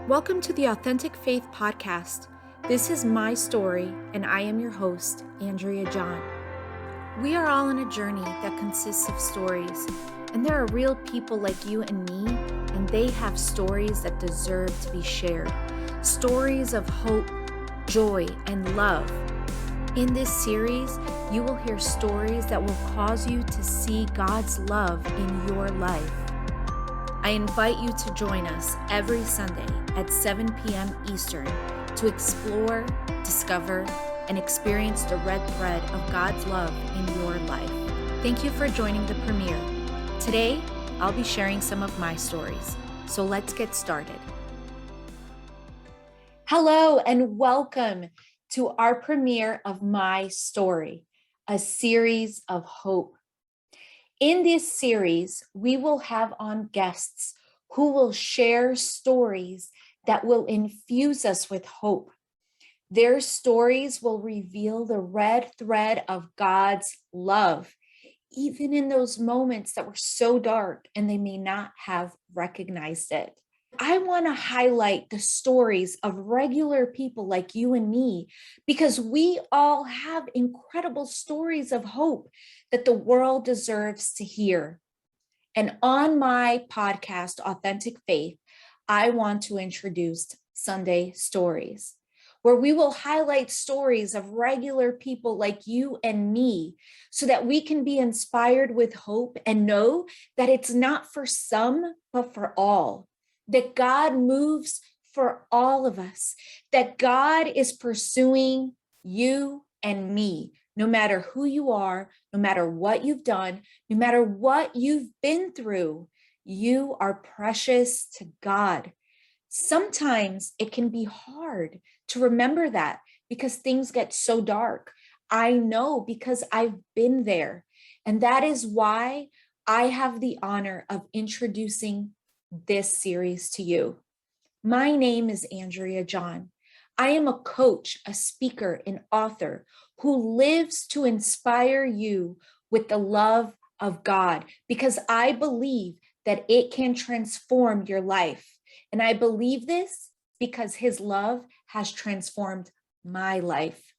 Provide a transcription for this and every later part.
Welcome to the Authentic Faith Podcast. This is my story, and I am your host, Andrea John. We are all on a journey that consists of stories, and there are real people like you and me, and they have stories that deserve to be shared. Stories of hope, joy, and love. In this series, you will hear stories that will cause you to see God's love in your life. I invite you to join us every Sunday at 7 p.m. Eastern to explore, discover, and experience the red thread of God's love in your life. Thank you for joining the premiere. Today, I'll be sharing some of my stories. So let's get started. Hello and welcome to our premiere of My Story, a series of hope. In this series, we will have on guests who will share stories that will infuse us with hope. Their stories will reveal the red thread of God's love, even in those moments that were so dark and they may not have recognized it. I want to highlight the stories of regular people like you and me, because we all have incredible stories of hope that the world deserves to hear. And on my podcast, Authentic Faith, I want to introduce Sunday Stories, where we will highlight stories of regular people like you and me so that we can be inspired with hope and know that it's not for some, but for all. That God moves for all of us, that God is pursuing you and me, no matter who you are, no matter what you've done, no matter what you've been through, you are precious to God. Sometimes it can be hard to remember that because things get so dark. I know because I've been there. And that is why I have the honor of introducing this series to you. My name is Andrea John. I am a coach, a speaker, an author who lives to inspire you with the love of God, because I believe that it can transform your life. And I believe this because His love has transformed my life.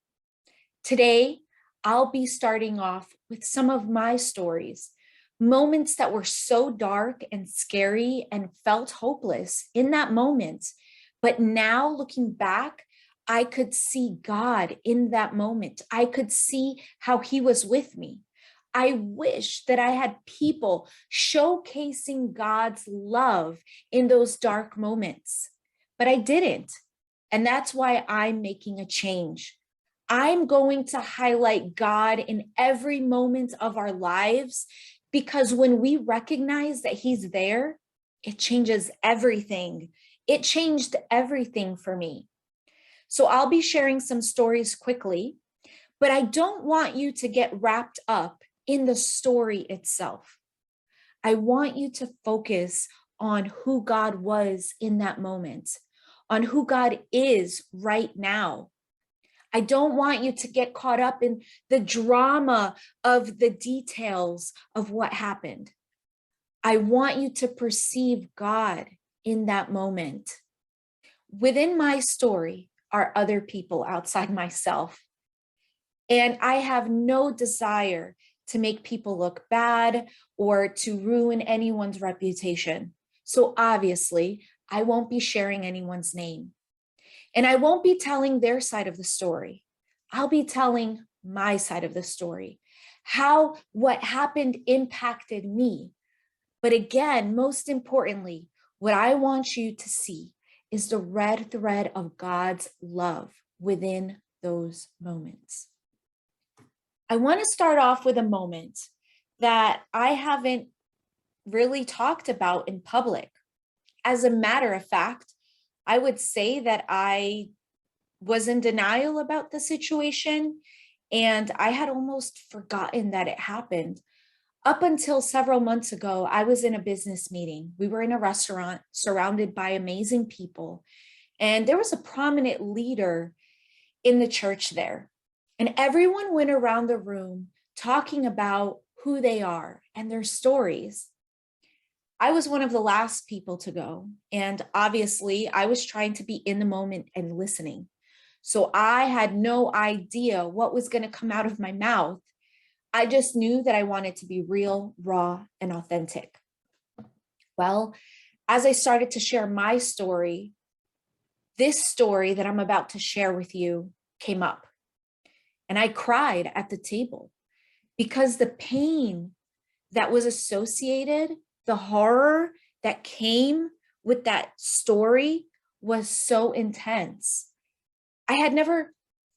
Today, I'll be starting off with some of my stories. Moments that were so dark and scary and felt hopeless in that moment. But now looking back, I could see God in that moment. I could see how He was with me. I wish that I had people showcasing God's love in those dark moments, but I didn't. And that's why I'm making a change. I'm going to highlight God in every moment of our lives, because when we recognize that He's there, it changes everything. It changed everything for me. So I'll be sharing some stories quickly, but I don't want you to get wrapped up in the story itself. I want you to focus on who God was in that moment, on who God is right now. I don't want you to get caught up in the drama of the details of what happened. I want you to perceive God in that moment. Within my story are other people outside myself, and I have no desire to make people look bad or to ruin anyone's reputation. So obviously, I won't be sharing anyone's name. And I won't be telling their side of the story. I'll be telling my side of the story, how what happened impacted me. But again, most importantly, what I want you to see is the red thread of God's love within those moments. I want to start off with a moment that I haven't really talked about in public. As a matter of fact, I would say that I was in denial about the situation, and I had almost forgotten that it happened. Up until several months ago, I was in a business meeting. We were in a restaurant surrounded by amazing people, and there was a prominent leader in the church there. And everyone went around the room talking about who they are and their stories. I was one of the last people to go. And obviously, I was trying to be in the moment and listening. So I had no idea what was going to come out of my mouth. I just knew that I wanted to be real, raw, and authentic. Well, as I started to share my story, this story that I'm about to share with you came up. And I cried at the table because the pain that was associated, the horror that came with that story was so intense. I had never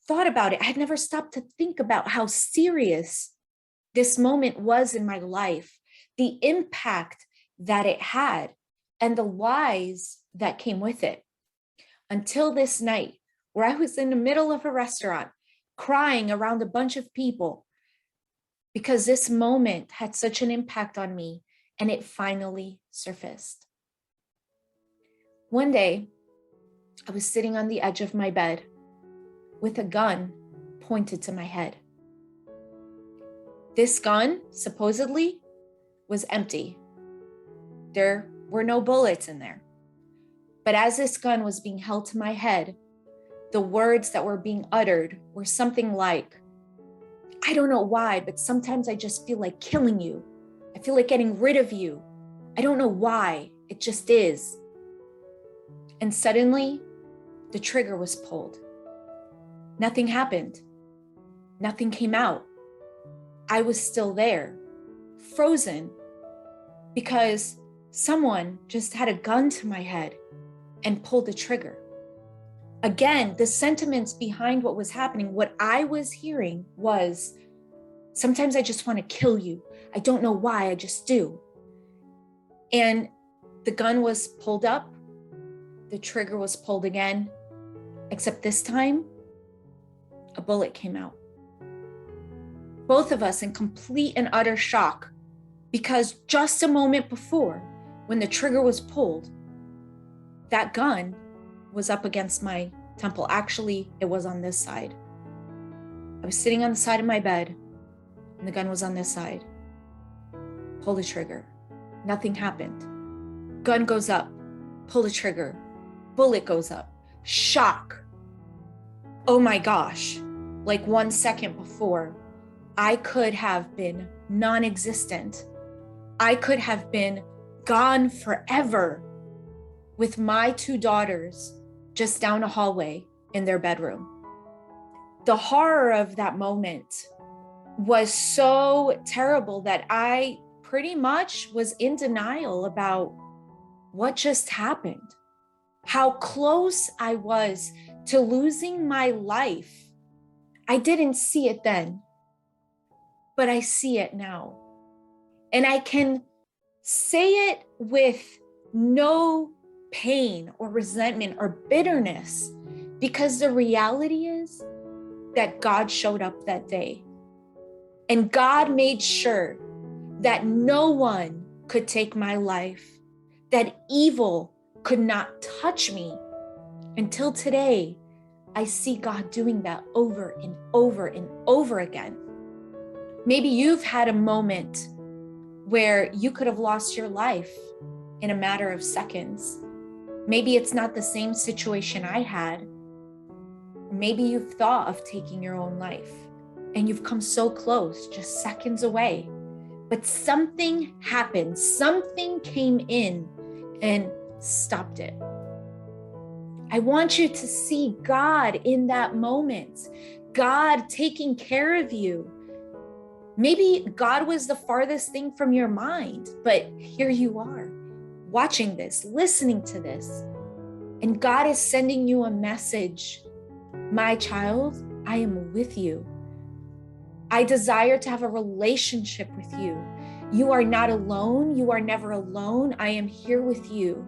thought about it. I had never stopped to think about how serious this moment was in my life, the impact that it had, and the lies that came with it. Until this night, where I was in the middle of a restaurant, crying around a bunch of people, because this moment had such an impact on me, and it finally surfaced. One day, I was sitting on the edge of my bed with a gun pointed to my head. This gun, supposedly, was empty. There were no bullets in there. But as this gun was being held to my head, the words that were being uttered were something like, I don't know why, but sometimes I just feel like killing you. I feel like getting rid of you. I don't know why, it just is. And suddenly, the trigger was pulled. Nothing happened. Nothing came out. I was still there, frozen, because someone just had a gun to my head and pulled the trigger. Again, the sentiments behind what was happening, what I was hearing was, sometimes I just want to kill you. I don't know why, I just do. And the gun was pulled up, the trigger was pulled again, except this time, a bullet came out. Both of us in complete and utter shock, because just a moment before, when the trigger was pulled, that gun was up against my temple. Actually, it was on this side. I was sitting on the side of my bed, and the gun was on this side. Pull the trigger. Nothing happened. Gun goes up. Pull the trigger. Bullet goes up. Shock. Oh my gosh. Like 1 second before, I could have been non-existent. I could have been gone forever with my 2 daughters just down a hallway in their bedroom. The horror of that moment was so terrible that I pretty much was in denial about what just happened, how close I was to losing my life. I didn't see it then, but I see it now. And I can say it with no pain or resentment or bitterness, because the reality is that God showed up that day. And God made sure that no one could take my life, that evil could not touch me. Until today, I see God doing that over and over and over again. Maybe you've had a moment where you could have lost your life in a matter of seconds. Maybe it's not the same situation I had. Maybe you've thought of taking your own life and you've come so close, just seconds away. But something happened, something came in and stopped it. I want you to see God in that moment, God taking care of you. Maybe God was the farthest thing from your mind, but here you are, watching this, listening to this, and God is sending you a message. My child, I am with you. I desire to have a relationship with you. You are not alone. You are never alone. I am here with you.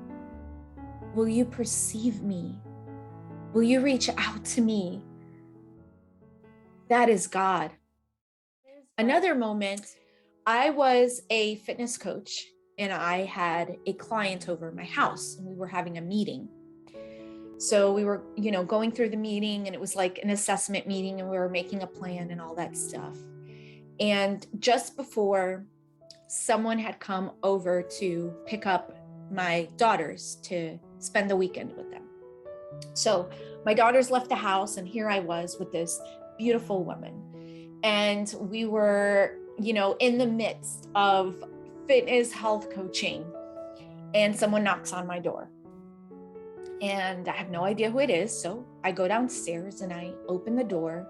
Will you perceive me? Will you reach out to me? That is God. Another moment, I was a fitness coach and I had a client over at my house and we were having a meeting. So we were, going through the meeting, and it was like an assessment meeting, and we were making a plan and all that stuff. And just before someone had come over to pick up my daughters to spend the weekend with them. So my daughters left the house, and here I was with this beautiful woman. And we were, in the midst of fitness health coaching, and someone knocks on my door. And I have no idea who it is. So I go downstairs and I open the door,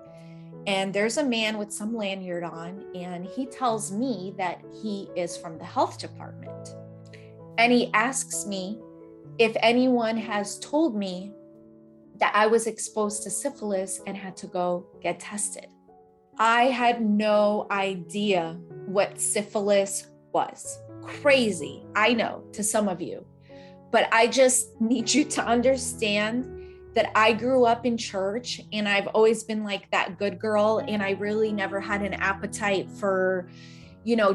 and there's a man with some lanyard on, and he tells me that he is from the health department. And he asks me if anyone has told me that I was exposed to syphilis and had to go get tested. I had no idea what syphilis was. Crazy, I know, to some of you. But I just need you to understand that I grew up in church, and I've always been like that good girl, and I really never had an appetite for,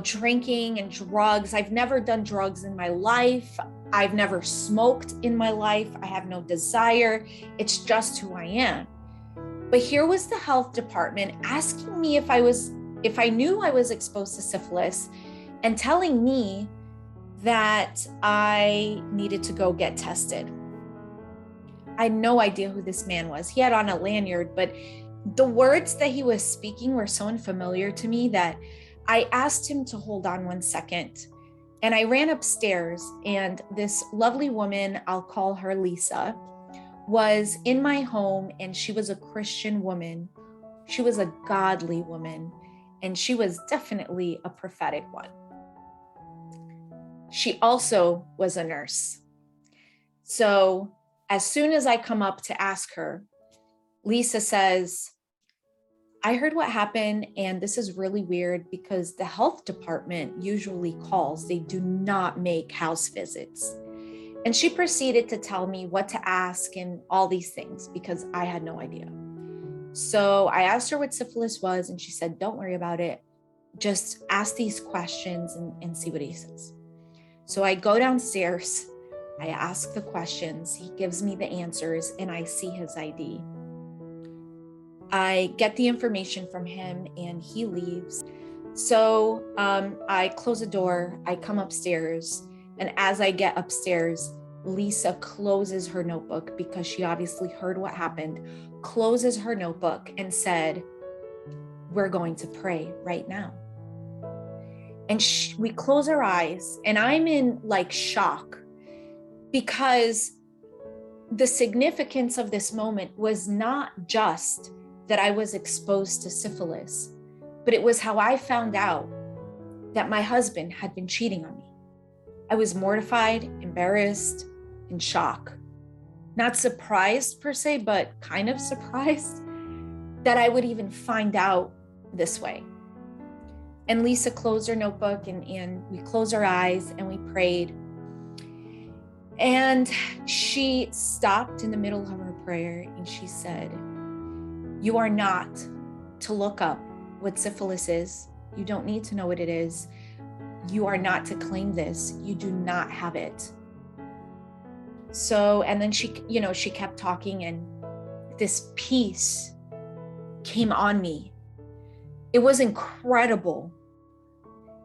drinking and drugs. I've never done drugs in my life. I've never smoked in my life. I have no desire. It's just who I am. But here was the health department asking me if I knew I was exposed to syphilis, and telling me that I needed to go get tested. I had no idea who this man was. He had on a lanyard, but the words that he was speaking were so unfamiliar to me that I asked him to hold on 1 second. And I ran upstairs, and this lovely woman, I'll call her Lisa, was in my home, and she was a Christian woman. She was a godly woman, and she was definitely a prophetic one. She also was a nurse. So as soon as I come up to ask her, Lisa says, I heard what happened, and this is really weird because the health department usually calls. They do not make house visits. And she proceeded to tell me what to ask and all these things because I had no idea. So I asked her what syphilis was, and she said, don't worry about it. Just ask these questions and see what he says. So I go downstairs, I ask the questions, he gives me the answers, and I see his ID. I get the information from him, and he leaves. So I close the door, I come upstairs, and as I get upstairs, Lisa closes her notebook because she obviously heard what happened, closes her notebook and said, we're going to pray right now. And we close our eyes, and I'm in shock because the significance of this moment was not just that I was exposed to syphilis, but it was how I found out that my husband had been cheating on me. I was mortified, embarrassed, in shock. Not surprised per se, but kind of surprised that I would even find out this way. And Lisa closed her notebook, and we closed our eyes and we prayed. And she stopped in the middle of her prayer and she said, you are not to look up what syphilis is. You don't need to know what it is. You are not to claim this. You do not have it. So, and then she kept talking, and this peace came on me. It was incredible.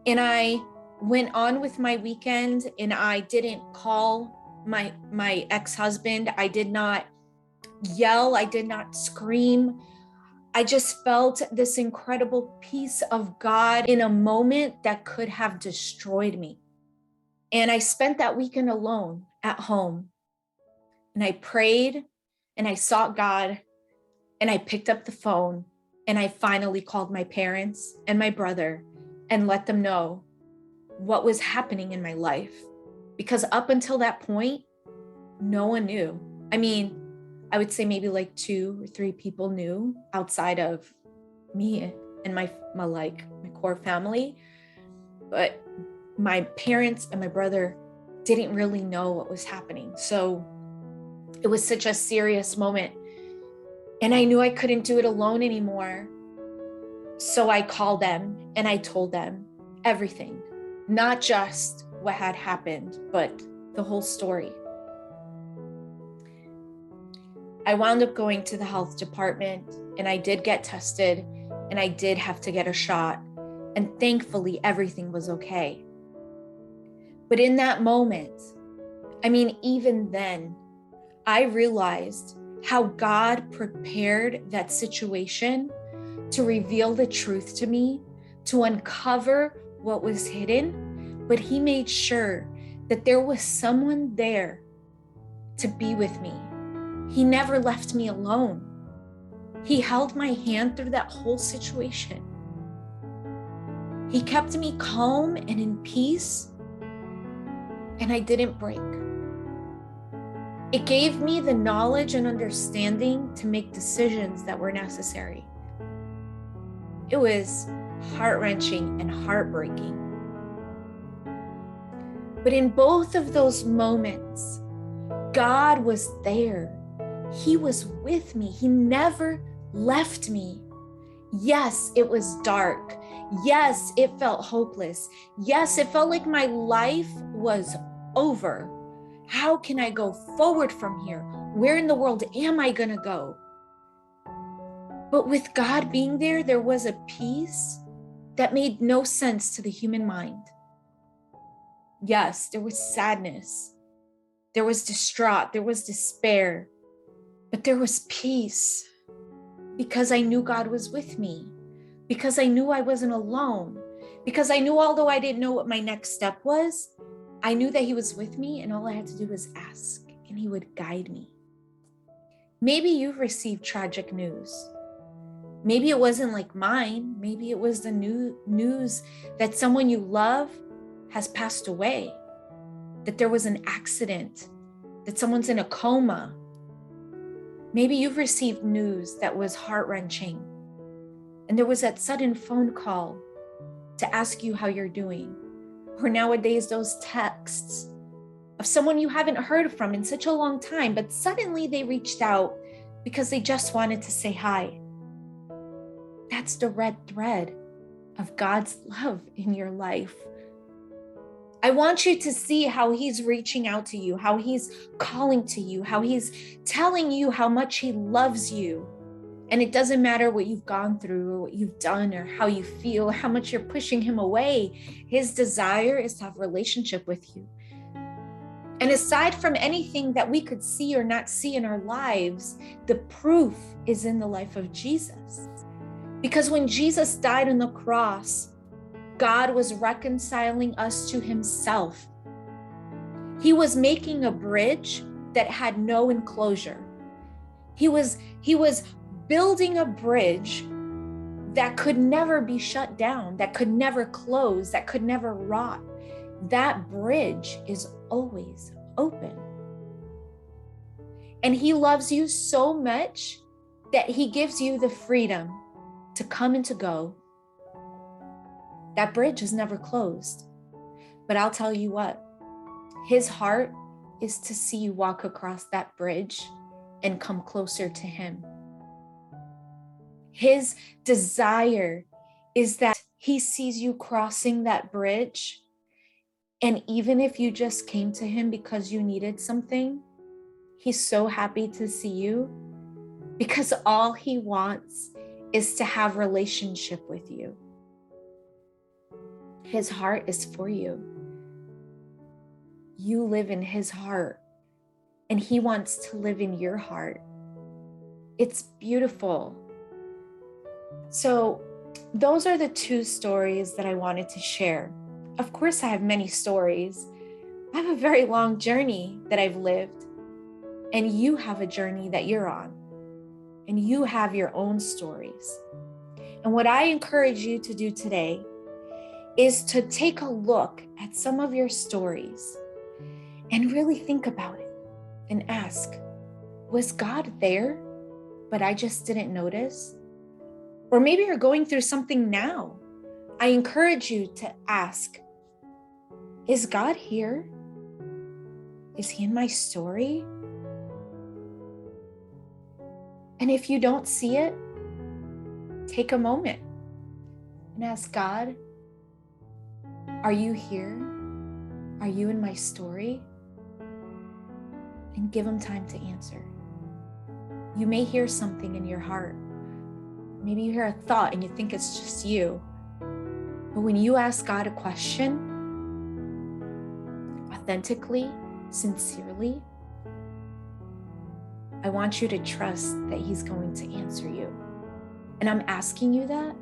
And I went on with my weekend, and I didn't call my ex-husband. I did not yell. I did not scream. I just felt this incredible peace of God in a moment that could have destroyed me. And I spent that weekend alone at home. And I prayed and I sought God, and I picked up the phone, and I finally called my parents and my brother and let them know what was happening in my life. Because up until that point, no one knew. I mean, I would say maybe 2 or 3 people knew outside of me and my core family. But my parents and my brother didn't really know what was happening. So it was such a serious moment. And I knew I couldn't do it alone anymore. So I called them and I told them everything, not just what had happened, but the whole story. I wound up going to the health department, and I did get tested, and I did have to get a shot. And thankfully, everything was okay. But in that moment, even then, I realized how God prepared that situation to reveal the truth to me, to uncover what was hidden, but He made sure that there was someone there to be with me. He never left me alone. He held my hand through that whole situation. He kept me calm and in peace, and I didn't break. It gave me the knowledge and understanding to make decisions that were necessary. It was heart-wrenching and heartbreaking. But in both of those moments, God was there. He was with me. He never left me. Yes, it was dark. Yes, it felt hopeless. Yes, it felt like my life was over. How can I go forward from here? Where in the world am I going to go? But with God being there, there was a peace that made no sense to the human mind. Yes, there was sadness. There was distraught. There was despair. But there was peace because I knew God was with me, because I knew I wasn't alone, because I knew although I didn't know what my next step was, I knew that He was with me, and all I had to do was ask, and He would guide me. Maybe you've received tragic news. Maybe it wasn't like mine. Maybe it was the news that someone you love has passed away, that there was an accident, that someone's in a coma. Maybe you've received news that was heart-wrenching, and there was that sudden phone call to ask you how you're doing. Or nowadays, those texts of someone you haven't heard from in such a long time, but suddenly they reached out because they just wanted to say hi. That's the red thread of God's love in your life. I want you to see how He's reaching out to you, how He's calling to you, how He's telling you how much He loves you. And it doesn't matter what you've gone through or what you've done or how you feel, how much you're pushing Him away. His desire is to have a relationship with you. And aside from anything that we could see or not see in our lives, the proof is in the life of Jesus. Because when Jesus died on the cross, God was reconciling us to Himself. He was making a bridge that had no enclosure. He was building a bridge that could never be shut down, that could never close, that could never rot. That bridge is always open. And He loves you so much that He gives you the freedom to come and to go. That bridge is never closed. But I'll tell you what, His heart is to see you walk across that bridge and come closer to Him. His desire is that He sees you crossing that bridge. And even if you just came to Him because you needed something, He's so happy to see you because all He wants is to have relationship with you. His heart is for you. You live in His heart, and He wants to live in your heart. It's beautiful. So those are the two stories that I wanted to share. Of course, I have many stories. I have a very long journey that I've lived, and you have a journey that you're on, and you have your own stories. And what I encourage you to do today is to take a look at some of your stories and really think about it and ask, was God there, but I just didn't notice? Or maybe you're going through something now. I encourage you to ask, is God here? Is He in my story? And if you don't see it, take a moment and ask God, are you here? Are you in my story? And give Him time to answer. You may hear something in your heart. Maybe you hear a thought and you think it's just you. But when you ask God a question, authentically, sincerely, I want you to trust that he's going to answer you. And I'm asking you that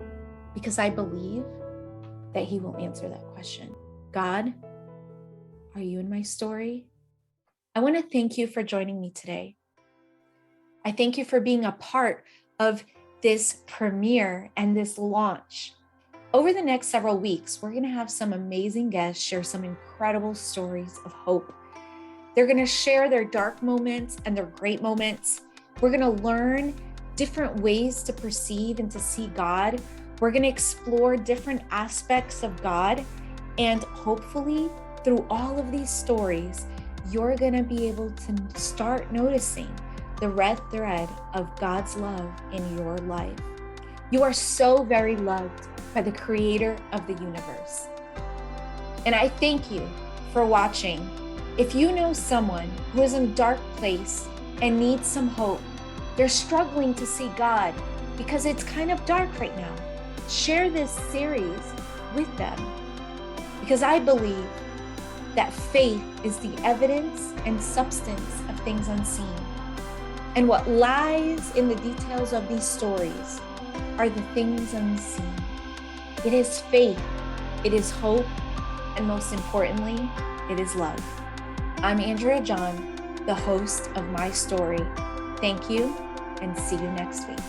because I believe that he will answer that question. God, are you in my story? I want to thank you for joining me today. I thank you for being a part of this premiere and this launch. Over the next several weeks, we're going to have some amazing guests share some incredible stories of hope. They're going to share their dark moments and their great moments. We're going to learn different ways to perceive and to see God. We're going to explore different aspects of God. And hopefully, through all of these stories, you're going to be able to start noticing the red thread of God's love in your life. You are so very loved by the creator of the universe. And I thank you for watching. If you know someone who is in a dark place and needs some hope, they're struggling to see God because it's kind of dark right now, share this series with them. Because I believe that faith is the evidence and substance of things unseen. And what lies in the details of these stories are the things unseen. It is faith, it is hope, and most importantly, it is love. I'm Andrea John, the host of My Story. Thank you, and see you next week.